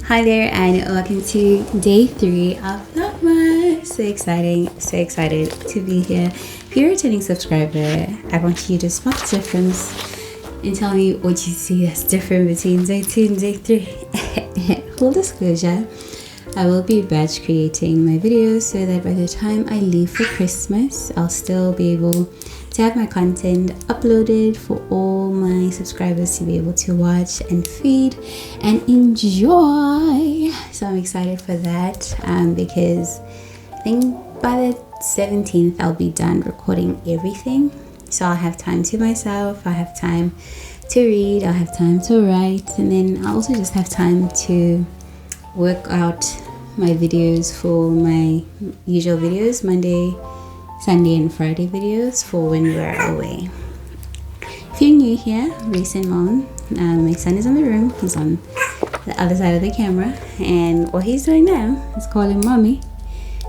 Hi there, and welcome to day 3 of Vlogmas. So excited to be here. If you're a returning subscriber, I want you to spot the difference and tell me what you see that's different between day 2 and day 3. Full disclosure, I will be batch creating my videos so that by the time I leave for Christmas, I'll still be able to have my content uploaded for all my subscribers to be able to watch and feed and enjoy. So I'm excited for that because I think by the 17th I'll be done recording everything, so I'll have time to myself, I'll have time to read, I'll have time to write, and then I'll also just have time to work out my videos for my usual videos, Monday, Sunday and Friday videos for when we're away. If you're new here, recent mom, my son is in the room. He's on the other side of the camera, and what he's doing now is calling mommy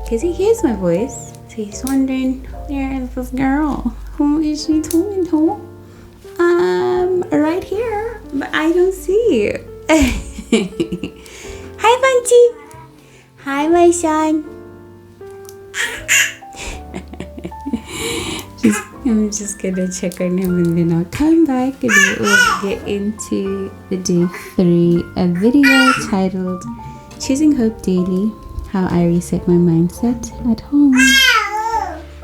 because he hears my voice. So he's wondering, where is this girl? Who is she talking to? Right here, but I don't see you. Hi, Bunty. Hi, my son. I'm just gonna check on him and then I'll come back and we'll get into the day 3, a video titled Choosing Hope Daily, How I Reset My Mindset at Home.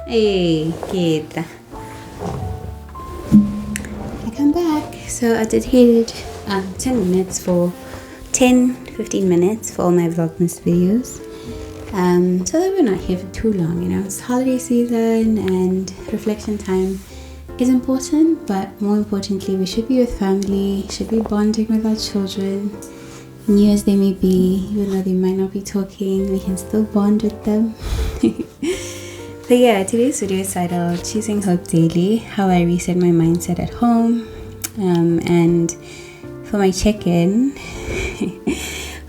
Hey, kid. I come back. So I dedicated 15 minutes for all my Vlogmas videos. So that we're not here for too long, it's holiday season and reflection time is important, but more importantly we should be with family, should be bonding with our children, new as they may be, even though they might not be talking, we can still bond with them. So yeah, today's video is titled Choosing Hope Daily, How I Reset My Mindset at Home, and for my check-in,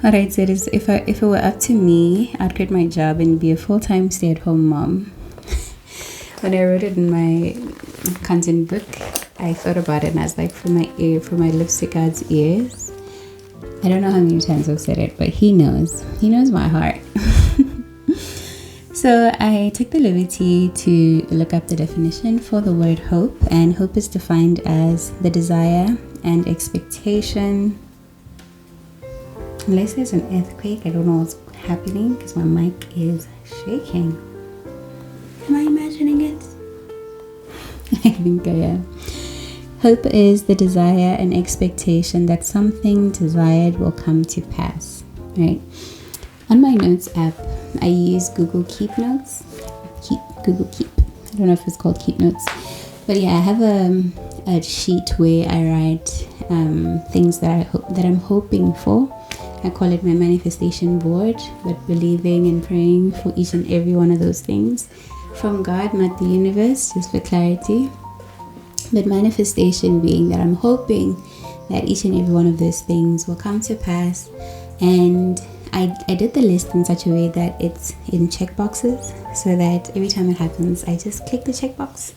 what I said is if it were up to me, I'd quit my job and be a full-time stay-at-home mom. When I wrote it in my content book, I thought about it and I was like, for my lipstick god's ears. I don't know how many times I've said it, but he knows my heart. So I took the liberty to look up the definition for the word hope, and hope is defined as the desire and expectation. Unless there's an earthquake, I don't know what's happening because my mic is shaking. Am I imagining it? I think I am. Hope is the desire and expectation that something desired will come to pass, right? On my notes app, I use Google Keep Notes. Google Keep. I don't know if it's called Keep Notes. But yeah, I have a sheet where I write things that I'm hoping for. I call it my manifestation board, but believing and praying for each and every one of those things from God, not the universe, just for clarity. But manifestation being that I'm hoping that each and every one of those things will come to pass. And I did the list in such a way that it's in checkboxes, so that every time it happens, I just click the checkbox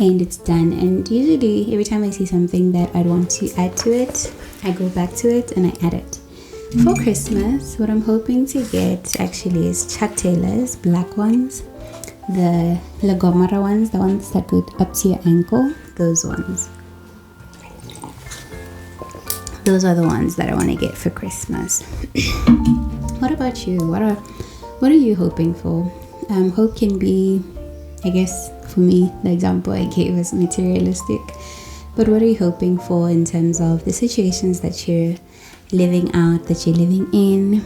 and it's done. And usually every time I see something that I'd want to add to it, I go back to it and I add it. For Christmas, what I'm hoping to get actually is Chuck Taylor's black ones, the Lagomara ones, the ones that go up to your ankle, those ones. Those are the ones that I want to get for Christmas. What about you? What are you hoping for? Hope can be, I guess, for me, the example I gave is materialistic. But what are you hoping for in terms of the situations that you're living out, that you're living in?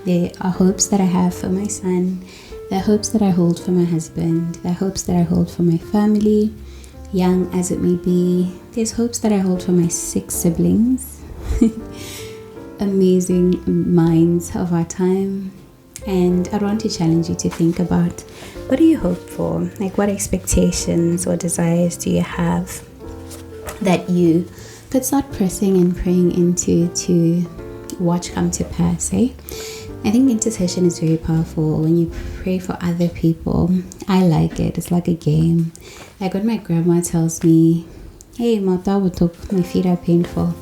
There are hopes that I have for my son. There are hopes that I hold for my husband. There are hopes that I hold for my family, young as it may be. There's hopes that I hold for my 6 siblings. Amazing minds of our time. And I want to challenge you to think about, what do you hope for? Like, what expectations or desires do you have that you could start pressing and praying into to watch come to pass, eh? I think intercession is very powerful when you pray for other people. I like it. It's like a game. Like when my grandma tells me, hey, my feet are painful.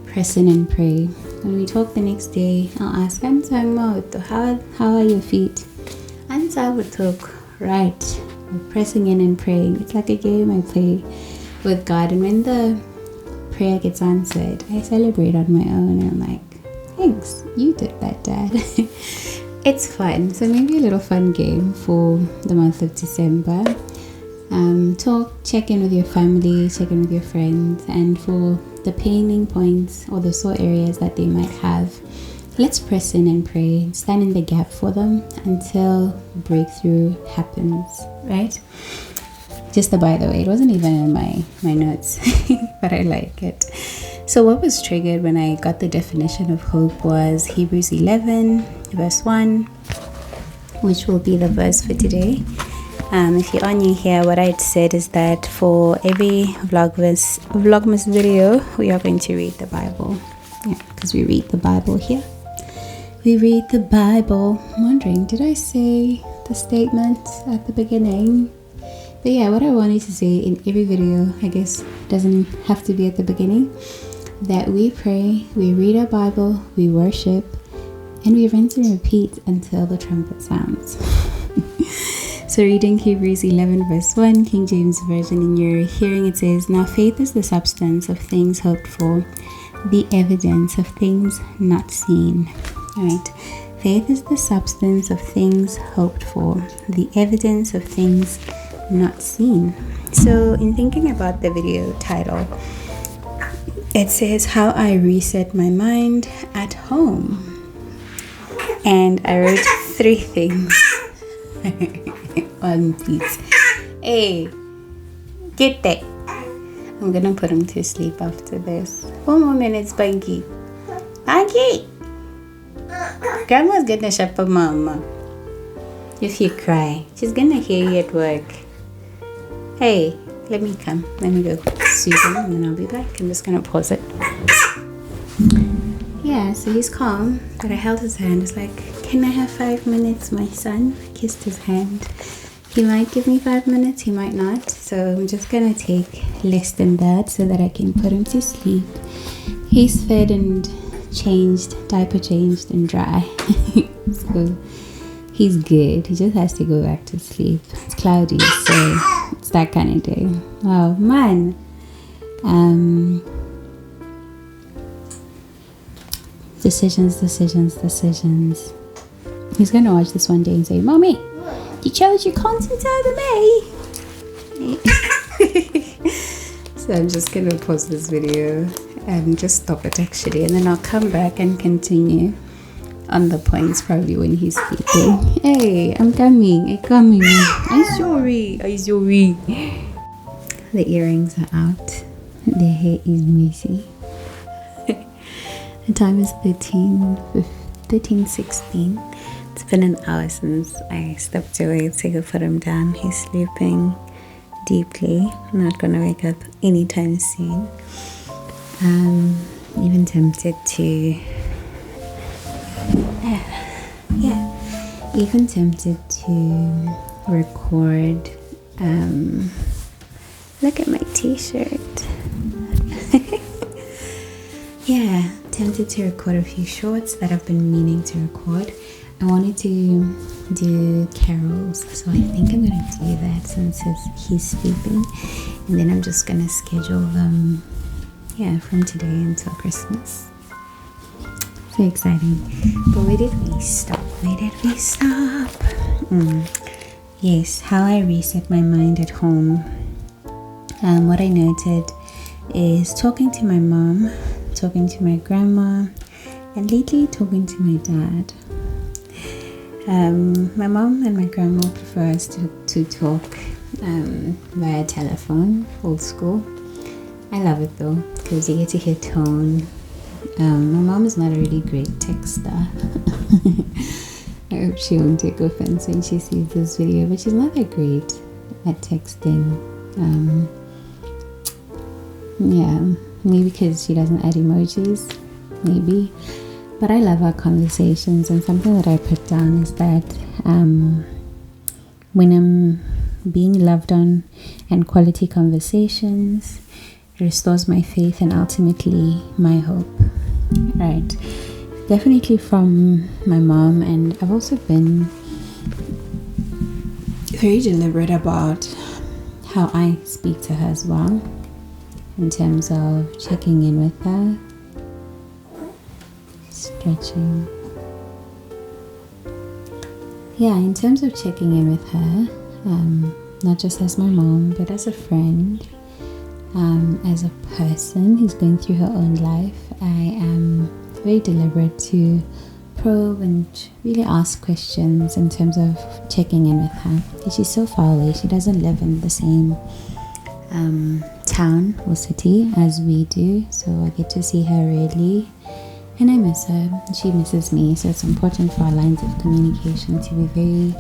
Press in and pray. When we talk the next day, I'll ask, how are your feet? Right. We're pressing in and praying. It's like a game I play with God. And when the prayer gets answered, I celebrate on my own. And I'm like, thanks, you did that, Dad. It's fun. So maybe a little fun game for the month of December. Check in with your family, check in with your friends, and for the paining points or the sore areas that they might have, let's press in and pray, stand in the gap for them until breakthrough happens, right? Just by the way, it wasn't even in my notes, but I like it. So what was triggered when I got the definition of hope was Hebrews 11 verse 1, which will be the verse for today. If you are new here, what I said is that for every Vlogmas video, we are going to read the Bible. Yeah, because we read the Bible here. We read the Bible. I'm wondering, did I say the statement at the beginning? But yeah, what I wanted to say in every video, I guess doesn't have to be at the beginning, that we pray, we read our Bible, we worship, and we rinse and repeat until the trumpet sounds. So reading Hebrews 11 verse 1, King James Version, in your hearing it says, now faith is the substance of things hoped for, the evidence of things not seen. Right? Faith is the substance of things hoped for, the evidence of things not seen. So in thinking about the video title, it says how I reset my mind at home. And I wrote 3 things. One piece. Hey, get that. I'm gonna put him to sleep after this. 4 more minutes, Bunky. Bunky! Grandma's gonna shop for Mama. If you cry, she's gonna hear you at work. Hey, let me come. Let me go soothe him and then I'll be back. I'm just gonna pause it. Yeah, so he's calm, but I held his hand. It's like, can I have 5 minutes, my son? I kissed his hand. He might give me 5 minutes, he might not. So I'm just gonna take less than that so that I can put him to sleep. He's fed and changed, diaper changed and dry. So he's good. He just has to go back to sleep. It's cloudy, so it's that kind of day. Oh man. Decisions. He's gonna watch this one day and say, Mommy, you chose your content over me. So I'm just gonna pause this video and just stop it actually, and then I'll come back and continue on the points probably when he's sleeping. Hey, I'm coming. I'm sorry. The earrings are out. The hair is messy. The time is 13:16. It's been an hour since I stepped away to put him down. He's sleeping deeply. I'm not gonna wake up anytime soon. Even tempted to record. Look at my t-shirt. Yeah, tempted to record a few shorts that I've been meaning to record. I wanted to do carols, so I think I'm gonna do that since he's sleeping, and then I'm just gonna schedule them from today until Christmas. So exciting. But where did we stop? Yes, how I reset my mind at home. What I noted is talking to my mom, talking to my grandma, and lately talking to my dad. My mom and my grandma prefer us to talk via telephone, old school. I love it though, because you get to hear tone. My mom is not a really great texter. I hope she won't take offense when she sees this video, but she's not that great at texting. Maybe because she doesn't add emojis, maybe. But I love our conversations, and something that I put down is that when I'm being loved on and quality conversations, restores my faith, and ultimately my hope. Right. Definitely from my mom, and I've also been very deliberate about how I speak to her as well, in terms of checking in with her, stretching. Yeah, in terms of checking in with her, not just as my mom, but as a friend, as a person who's going through her own life, I am very deliberate to probe and really ask questions in terms of checking in with her. Because she's so far away, she doesn't live in the same town or city as we do, so I get to see her rarely, and I miss her, she misses me, so it's important for our lines of communication to be very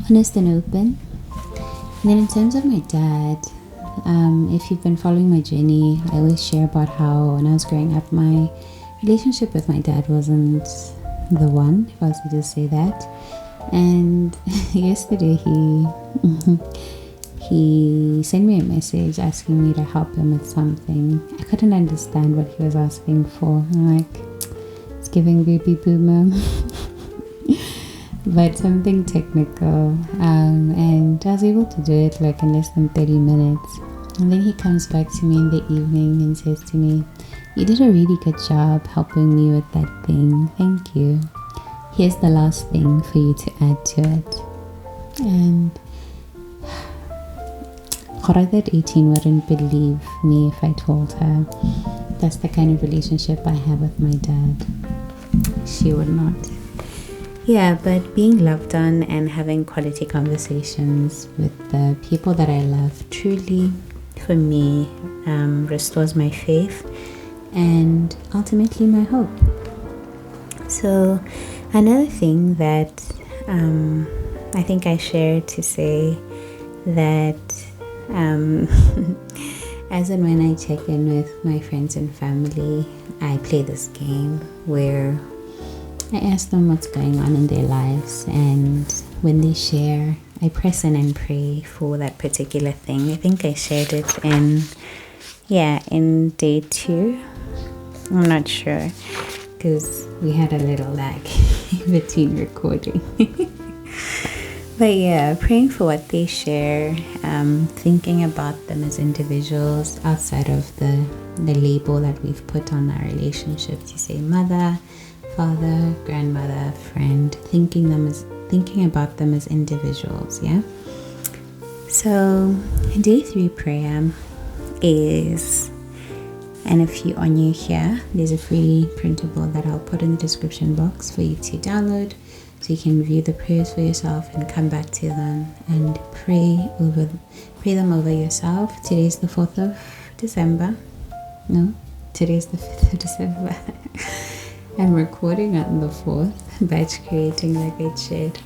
honest and open. And then in terms of my dad, if you've been following my journey, I always share about how when I was growing up, my relationship with my dad wasn't the one, if I was to just say that. And yesterday he sent me a message asking me to help him with something. I couldn't understand what he was asking for. I'm like, it's giving baby boomer. But something technical, and I was able to do it like in less than 30 minutes. And then he comes back to me in the evening and says to me, "You did a really good job helping me with that thing. Thank you. Here's the last thing for you to add to it." And Gorata at 18 wouldn't believe me if I told her that's the kind of relationship I have with my dad. She would not. Yeah, but being loved on and having quality conversations with the people that I love truly, for me, restores my faith and ultimately my hope. So another thing that I think I shared to say that as and when I check in with my friends and family, I play this game where I ask them what's going on in their lives, and when they share, I press in and pray for that particular thing. I think I shared it in day 2. I'm not sure, because we had a little lag between recording. But yeah, praying for what they share, thinking about them as individuals outside of the label that we've put on our relationship, to say mother, father, grandmother, friend, thinking about them as individuals. Yeah. So day 3 prayer is, and if you are new here, there's a free printable that I'll put in the description box for you to download, so you can review the prayers for yourself and come back to them and pray them over yourself. Today's the 4th of December. No, today's the 5th of December. I'm recording on the 4th, batch creating like I shared.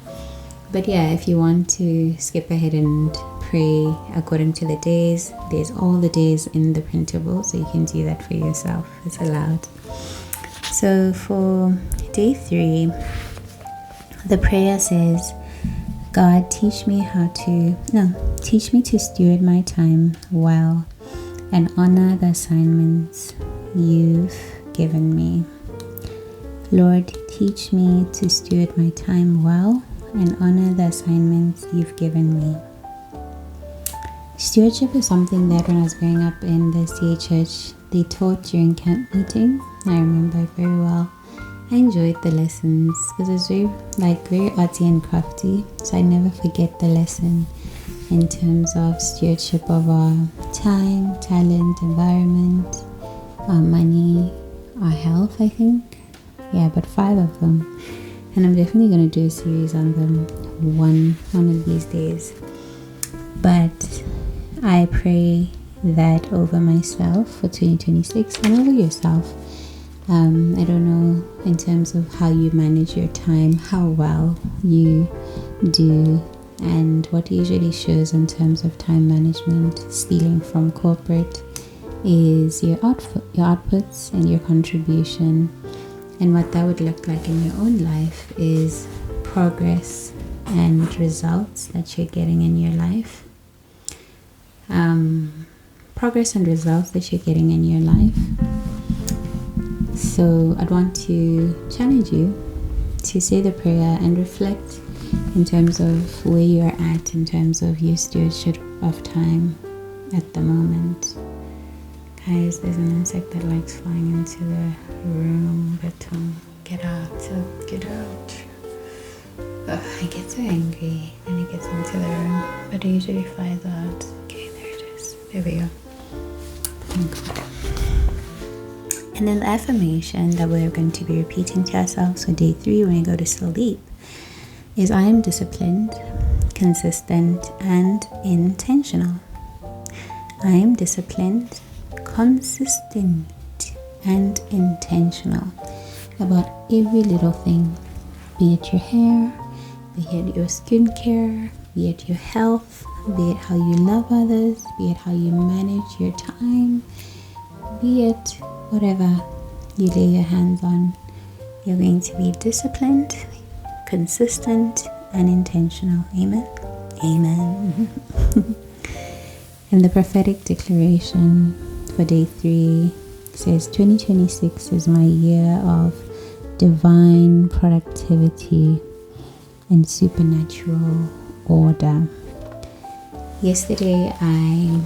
But yeah, if you want to skip ahead and pray according to the days, there's all the days in the printable, so you can do that for yourself. It's allowed. So for day 3, the prayer says, God, teach me to steward my time well and honor the assignments you've given me. Lord, teach me to steward my time well and honor the assignments you've given me. Stewardship is something that when I was growing up in the CA church, they taught during camp meeting. I remember it very well. I enjoyed the lessons because it was very artsy and crafty, so I never forget the lesson in terms of stewardship of our time, talent, environment, our money, our health, I think. Yeah, but 5 of them, and I'm definitely going to do a series on them one of these days. But I pray that over myself for 2026 and over yourself. I don't know in terms of how you manage your time, how well you do, and what usually shows in terms of time management, stealing from corporate, is your outputs and your contribution. And what that would look like in your own life is progress and results that you're getting in your life. progress and results that you're getting in your life. So I'd want to challenge you to say the prayer and reflect in terms of where you are at in terms of your stewardship of time at the moment. Guys, there's an insect that likes flying into the room, but get out. I get so angry when it gets into the room, but it usually flies out. Okay, there it is. There we go. Thank God. And then the affirmation that we're going to be repeating to ourselves for day 3 when we go to sleep is I am disciplined, consistent, and intentional. I am disciplined, consistent, and intentional about every little thing, be it your hair, be it your skincare, be it your health, be it how you love others, be it how you manage your time, be it whatever you lay your hands on. You're going to be disciplined, consistent, and intentional. Amen. Amen. And the prophetic declaration for day 3 says 2026 is my year of divine productivity and supernatural order. Yesterday I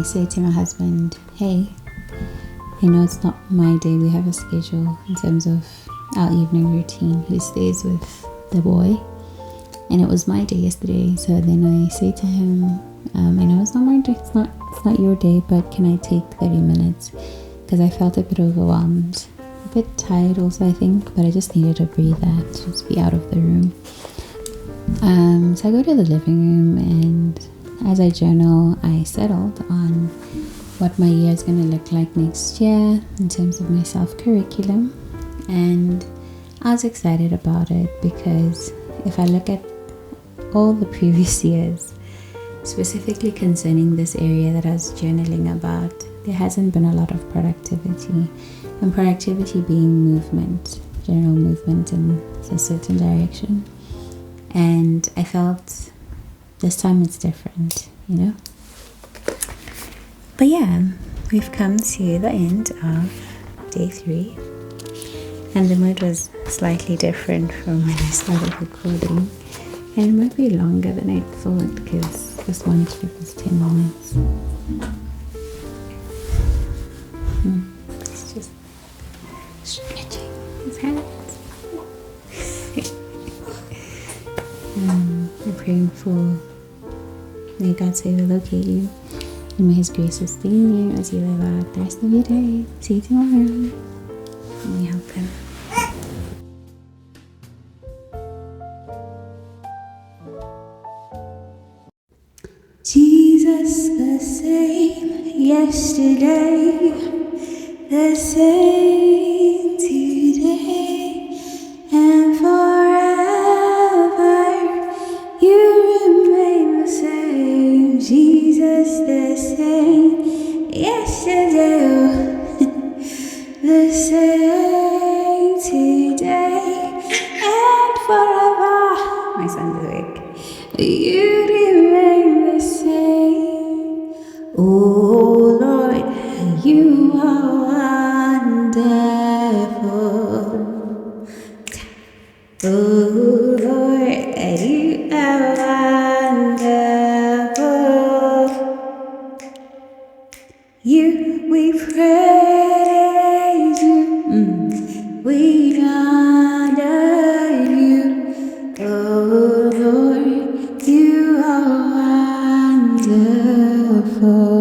said to my husband, hey, I know it's not my day. We have a schedule in terms of our evening routine. He stays with the boy, and it was my day yesterday. So then I say to him, I know it's not my day. It's not your day, but can I take 30 minutes? Because I felt a bit overwhelmed, a bit tired also, I think, but I just needed to breathe out, just be out of the room. So I go to the living room, and as I journal, I settled on what my year is going to look like next year in terms of my self-curriculum. And I was excited about it because if I look at all the previous years, specifically concerning this area that I was journaling about, there hasn't been a lot of productivity. And productivity being movement, general movement in a certain direction. And I felt this time it's different, you know? But yeah, we've come to the end of day 3. And the mood was slightly different from when I started recording. And it might be longer than I thought because this one clip was 10 minutes. It's just stretching his hands. We're praying for may God save and locate you, and may His grace sustain you as you live out the rest of your day. See you tomorrow. Let me help him. Jesus the same yesterday, the same today, and forever. You remain the same. Jesus the same yesterday, the same today, and forever. My son's awake. You remain the same. Oh Lord, you are wonderful. Oh Lord, you are wonderful. We praise you. We honor you. Oh Lord, you are wonderful.